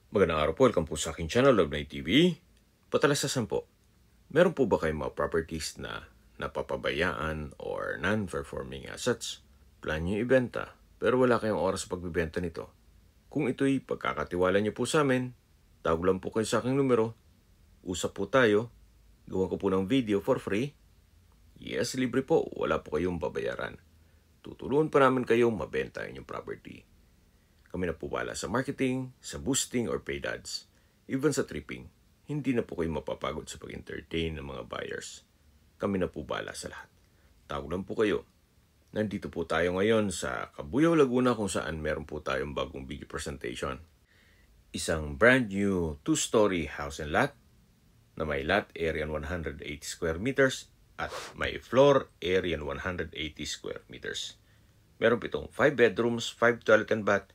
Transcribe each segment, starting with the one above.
Magandang araw po, welcome po sa aking channel, Love Night TV. Patalasasan po, meron po ba kayong mga properties na napapabayaan or non-performing assets? Plan nyo ibenta, pero wala kayong oras sa pagbibenta nito. Kung ito'y pagkakatiwala nyo po sa amin, tawag lang po kayo sa aking numero, usap po tayo, gawa ko po ng video for free. Yes, libre po, wala po kayong babayaran. Tutulungan pa namin kayong mabenta ang inyong property. Kami na po bala sa marketing, sa boosting or paid ads, even sa tripping. Hindi na po kayo mapapagod sa pag-entertain ng mga buyers. Kami na po bala sa lahat. Tawag lang po kayo. Nandito po tayo ngayon sa Cabuyao, Laguna kung saan meron po tayong bagong video presentation. Isang brand new 2-story house and lot na may lot area 180 square meters at may floor area 180 square meters. Meron po itong 5 bedrooms, 5 toilet and bath,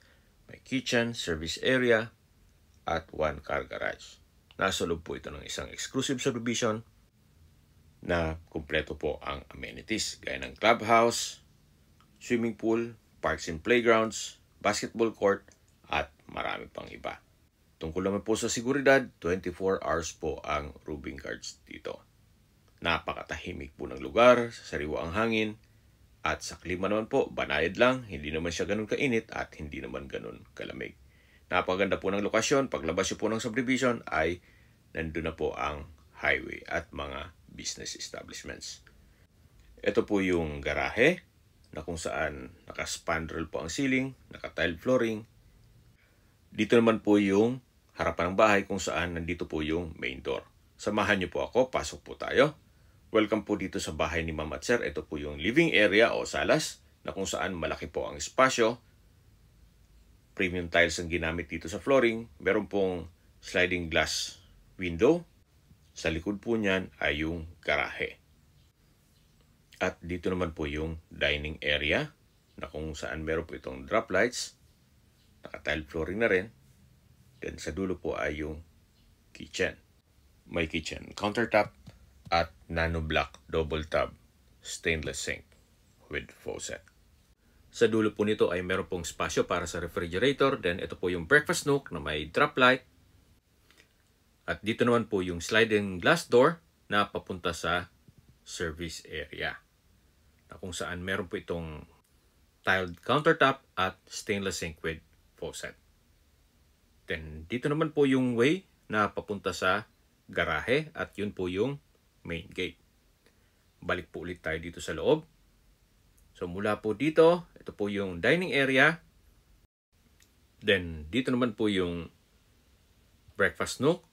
may kitchen, service area, at 1 car garage. Nasa loob po ito ng isang exclusive subdivision na kumpleto po ang amenities gaya ng clubhouse, swimming pool, parks and playgrounds, basketball court, at marami pang iba. Tungkol naman po sa seguridad, 24 hours po ang roving guards dito. Napakatahimik po ng lugar, sariwa ang hangin, at sa klima naman po, banayad lang, hindi naman siya ganun kainit at hindi naman ganun kalamig. Napakaganda po ng lokasyon, paglabas niyo po ng subdivision ay nandun na po ang highway at mga business establishments. Ito po yung garahe na kung saan naka-spandrel po ang ceiling, naka-tile flooring. Dito naman po yung harapan ng bahay kung saan nandito po yung main door. Samahan niyo po ako, pasok po tayo. Welcome po dito sa bahay ni Ma'am at Sir. Ito po yung living area o salas na kung saan malaki po ang espasyo. Premium tiles ang ginamit dito sa flooring. Meron pong sliding glass window. Sa likod po niyan ay yung garahe. At dito naman po yung dining area na kung saan meron po itong drop lights. Naka-tile flooring na rin. Then sa dulo po ay yung kitchen. May kitchen countertop at nano black double tub stainless sink with faucet. Sa dulo po nito ay meron pong spasyo para sa refrigerator. Then ito po yung breakfast nook na may drop light. At dito naman po yung sliding glass door na papunta sa service area. Na kung saan meron po itong tiled countertop at stainless sink with faucet. Then dito naman po yung way na papunta sa garahe at yun po yung main gate. Balik po ulit tayo dito sa loob. So mula po dito, ito po yung dining area. Then dito naman po yung breakfast nook.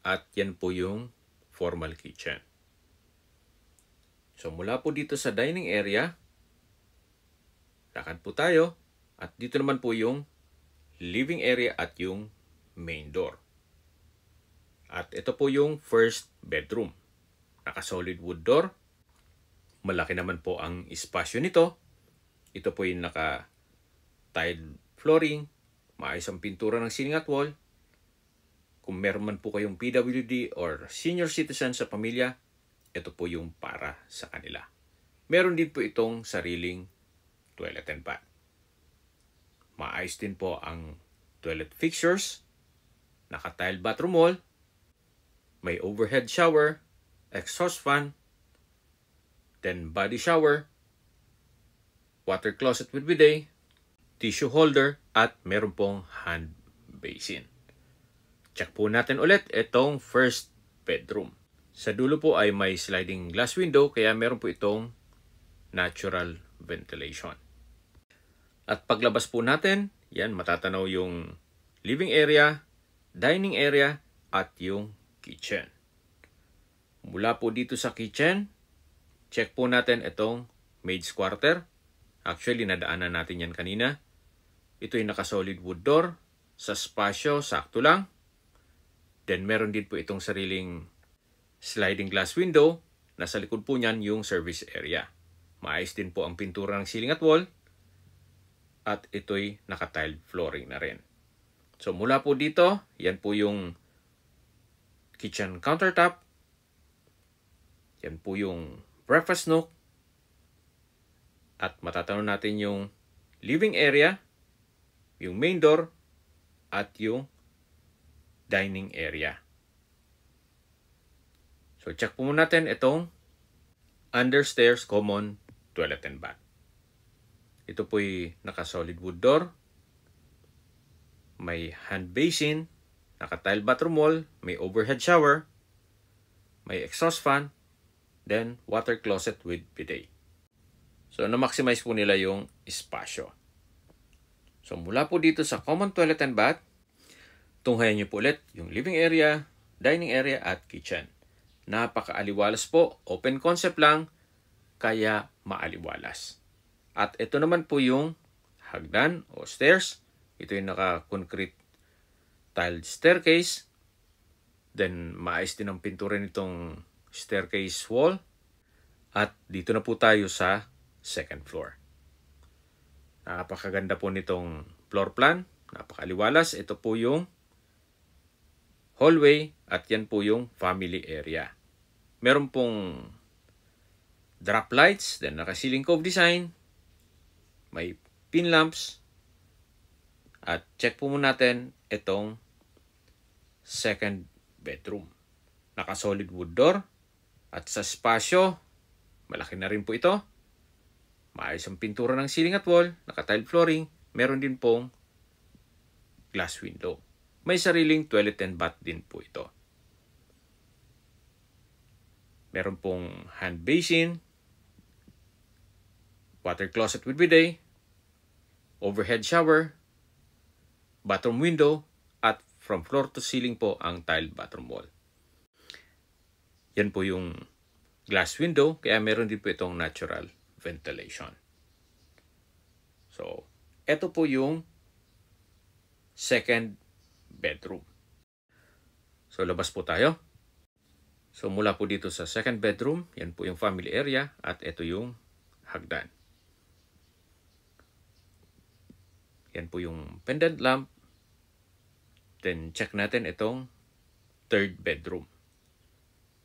At yan po yung formal kitchen. So mula po dito sa dining area, lakad po tayo. At dito naman po yung living area at yung main door. At ito po yung first bedroom. Naka-solid wood door. Malaki naman po ang espasyo nito. Ito po yung naka-tile flooring. Maayos ang pintura ng ceiling at wall. Kung meron man po kayong PWD or senior citizen sa pamilya, ito po yung para sa kanila. Meron din po itong sariling toilet and bath. Maayos din po ang toilet fixtures. Naka-tile bathroom wall. May overhead shower, exhaust fan, then body shower, water closet with bidet, tissue holder, at meron pong hand basin. Check po natin ulit itong first bedroom. Sa dulo po ay may sliding glass window kaya meron po itong natural ventilation. At paglabas po natin, yan matatanaw yung living area, dining area, at yung kitchen. Mula po dito sa kitchen, check po natin itong maid's quarter. Actually, nadaanan natin yan kanina. Ito yung naka-solid wood door. Sa spasyo, sakto lang. Then, meron din po itong sariling sliding glass window. Nasa likod po niyan yung service area. Maayos din po ang pintura ng ceiling at wall. At ito'y naka-tiled flooring na rin. So, mula po dito, yan po yung kitchen countertop. Yan po yung breakfast nook. At matatanaw natin yung living area, yung main door, at yung dining area. So check po muna natin itong understairs common toilet and bath. Ito po'y naka-solid wood door, may hand basin, naka-tile bathroom wall, may overhead shower, may exhaust fan, then water closet with bidet. So na-maximize po nila yung espasyo. So mula po dito sa common toilet and bath, tunghayan niyo po ulit yung living area, dining area at kitchen. Napakaaliwalas po, open concept lang, kaya maaliwalas. At ito naman po yung hagdan o stairs. Ito yung naka-concrete tiled staircase. Then maayos din ang pintura nitong staircase wall. At dito na po tayo sa second floor. Napakaganda po nitong floor plan. Napakaaliwalas. Ito po yung hallway at yan po yung family area. Meron pong drop lights, then naka-ceiling cove design, may pin lamps, at check po muna natin itong second bedroom. Naka-solid wood door at sa spasyo, malaki na rin po ito. Maayos ang pintura ng ceiling at wall, naka-tile flooring, meron din pong glass window. May sariling toilet and bath din po ito. Meron pong hand basin, water closet with bidet, overhead shower, bathroom window, at from floor to ceiling po ang tiled bathroom wall. Yan po yung glass window, kaya meron din po itong natural ventilation. So, ito po yung second bedroom. So, labas po tayo. So, mula po dito sa second bedroom, yan po yung family area at ito yung hagdan. Yan po yung pendant lamp. Then, check natin itong third bedroom.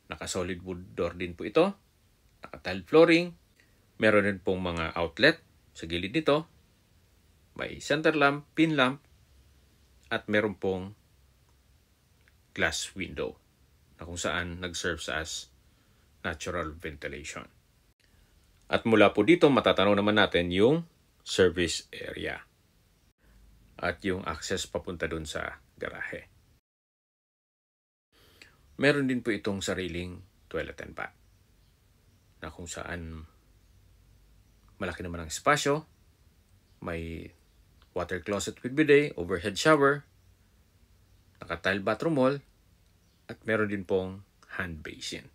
Naka-solid wood door din po ito. Naka-tile flooring. Meron din pong mga outlet sa gilid nito. May center lamp, pin lamp, at meron pong glass window na kung saan nag-serve as natural ventilation. At mula po dito, matatanaw naman natin yung service area at yung access papunta dun sa garahe. Meron din po itong sariling toilet and bath na kung saan malaki naman ang espasyo. May water closet with bidet, overhead shower, naka-tile bathroom wall, at meron din pong hand basin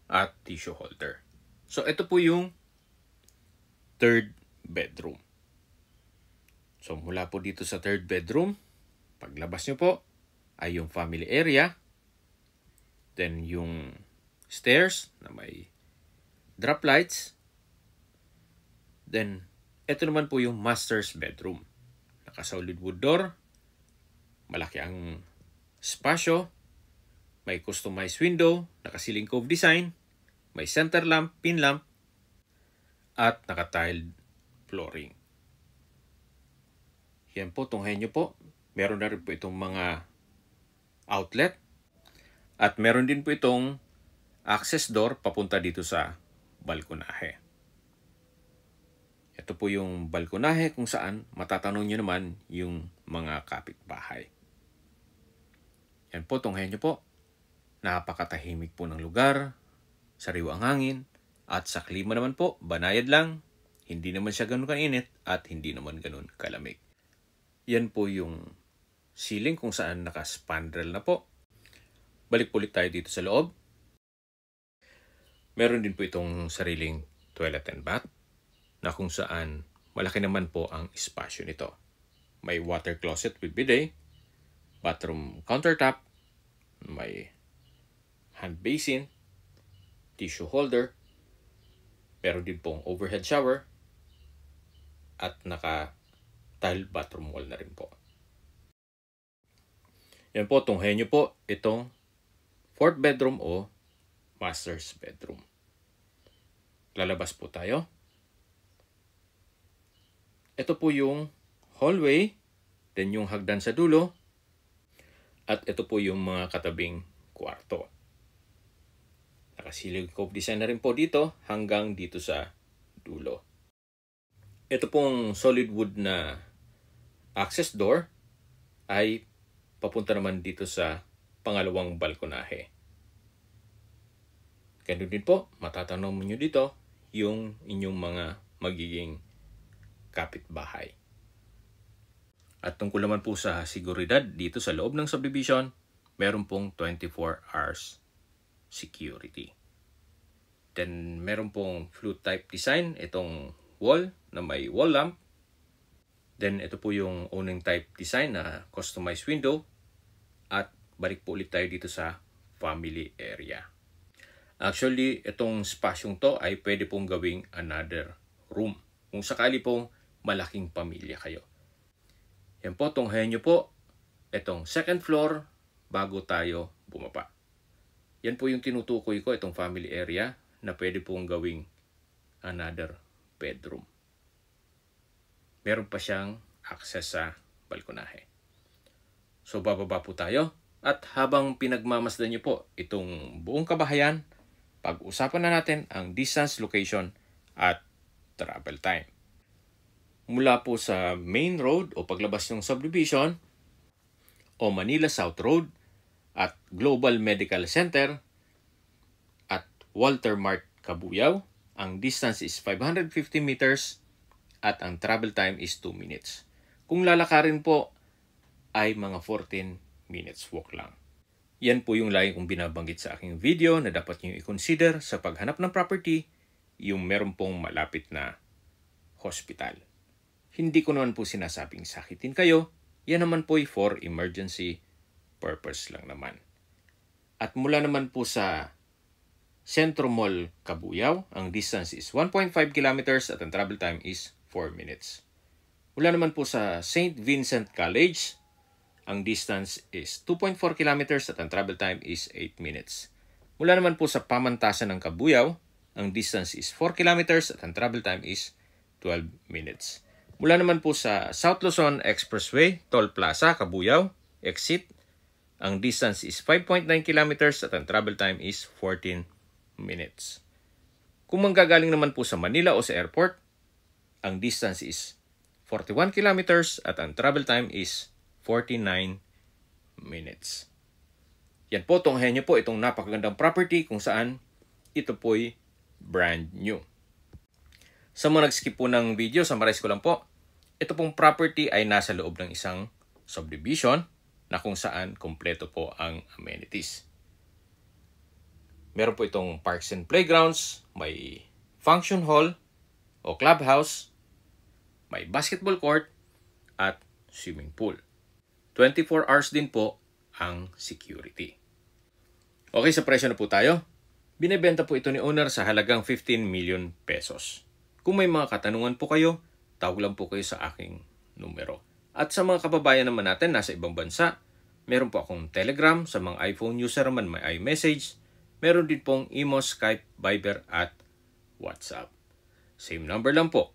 at tissue holder. So, ito po yung third bedroom. So, mula po dito sa third bedroom, paglabas nyo po ay yung family area, then yung stairs na may drop lights, then ito naman po yung master's bedroom. Naka-solid wood door, malaki ang espasyo, may customized window, naka-ceiling cove design, may center lamp, pin lamp, at naka-tiled flooring. Yan po, tunghayin nyo po. Meron na rin po itong mga outlet at meron din po itong access door papunta dito sa balkonahe. Ito po yung balkonahe kung saan matatanong nyo naman yung mga kapitbahay. Yan po, tunghayin nyo po. Napakatahimik po ng lugar, sariwa ang hangin, at sa klima naman po, banayad lang. Hindi naman siya ganun kainit at hindi naman ganun kalamig. Yan po yung ceiling kung saan naka-spandrel na po. Balik ulit tayo dito sa loob. Meron din po itong sariling toilet and bath na kung saan malaki naman po ang espasyo nito. May water closet with bidet, bathroom countertop, may hand basin, tissue holder, meron din pong overhead shower, at naka-tile bathroom wall na rin po. Yan po, tunghayin nyo po itong fourth bedroom o master's bedroom. Lalabas po tayo. Ito po yung hallway, then yung hagdan sa dulo, At ito po yung mga katabing kwarto. Nakasilig cove design na rin po dito hanggang dito sa dulo. Ito pong solid wood na access door ay papunta naman dito sa pangalawang balkonahe. Ganun din po, matatanong nyo dito yung inyong mga magiging kapitbahay. At tungkol naman po sa seguridad dito sa loob ng subdivision, meron pong 24 hours security. Then meron pong flute type design, itong wall na may wall lamp. Then ito po yung awning type design na customized window. At balik po ulit tayo dito sa family area. Actually, itong spasyong to ay pwede pong gawing another room. Kung sakali pong malaking pamilya kayo. Yan po, tunghayan nyo po itong second floor bago tayo bumaba. Yan po yung tinutukoy ko, itong family area na pwede pong gawing another bedroom. Meron pa siyang access sa balkonahe. So bababa po tayo at habang pinagmamasdan nyo po itong buong kabahayan, pag-usapan na natin ang distance, location at travel time. Mula po sa main road o paglabas ng subdivision o Manila South Road at Global Medical Center at Walter Mart Cabuyao, ang distance is 550 meters at ang travel time is 2 minutes. Kung lalakarin po ay mga 14 minutes walk lang. Yan po yung lagi kong binabanggit sa aking video na dapat nyo i-consider sa paghanap ng property, yung meron pong malapit na hospital. Hindi ko naman po sinasabing sakitin kayo, yan naman po ay for emergency purpose lang naman. At mula naman po sa Centro Mall Cabuyao, ang distance is 1.5 kilometers at ang travel time is 4 minutes. Mula naman po sa St. Vincent College, ang distance is 2.4 kilometers at ang travel time is 8 minutes. Mula naman po sa Pamantasan ng Cabuyao, ang distance is 4 kilometers at ang travel time is 12 minutes. Mula naman po sa South Luzon Expressway, Toll Plaza, Cabuyao, exit, ang distance is 5.9 kilometers at ang travel time is 14 minutes. Kung manggagaling naman po sa Manila o sa airport, ang distance is 41 kilometers at ang travel time is 49 minutes. Yan po, tunghayan nyo po itong napakagandang property kung saan ito po'y brand new. Sa mga nag-skip po ng video, summarize ko lang po. Ito pong property ay nasa loob ng isang subdivision na kung saan kompleto po ang amenities. Meron po itong parks and playgrounds, may function hall o clubhouse, may basketball court at swimming pool. 24 hours din po ang security. Okay, sa presyo na po tayo. Binebenta po ito ni owner sa halagang 15 million pesos. Kung may mga katanungan po kayo, tawag lang po kayo sa aking numero. At sa mga kababayan naman natin nasa ibang bansa, meron po akong Telegram. Sa mga iPhone user naman may iMessage. Meron din pong Imo, Skype, Viber at WhatsApp. Same number lang po,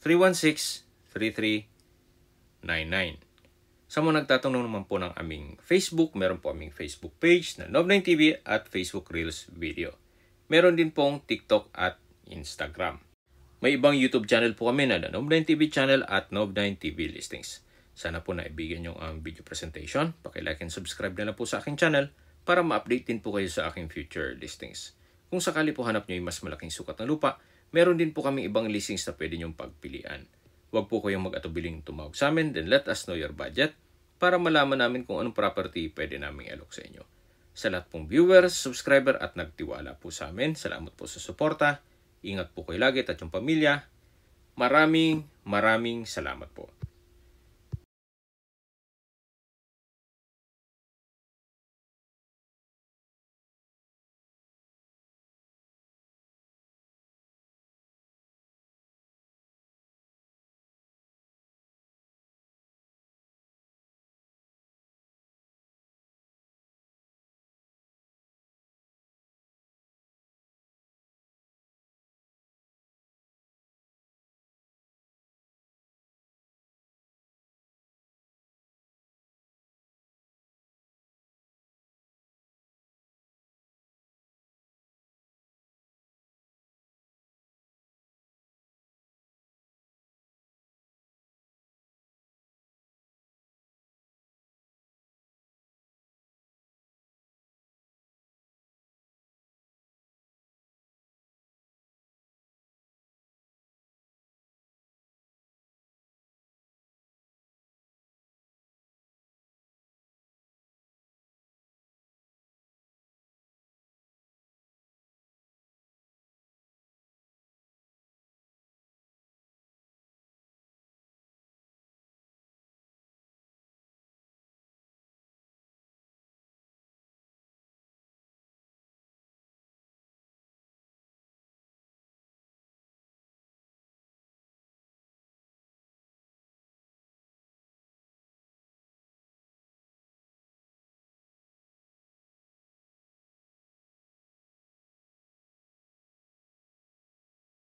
0917-316-3399. Sa mga nagtatanong naman po ng aming Facebook, meron po aming Facebook page na Nov9 TV at Facebook Reels Video. Meron din pong TikTok at Instagram. May ibang YouTube channel po kami na Nov9 TV channel at Nov9 TV Listings. Sana po naibigyan nyo ang video presentation. Paki-like and subscribe na lang po sa aking channel para ma-update din po kayo sa aking future listings. Kung sakali po hanap nyo yung mas malaking sukat ng lupa, meron din po kami ibang listings na pwede nyong pagpilian. Huwag po kayong mag-atubiling tumawag sa amin, then let us know your budget para malaman namin kung anong property pwede naming alok sa inyo. Sa lahat pong viewers, subscriber at nagtiwala po sa amin, salamat po sa suporta. Ingat po kayo lagi at yung pamilya. Maraming salamat po.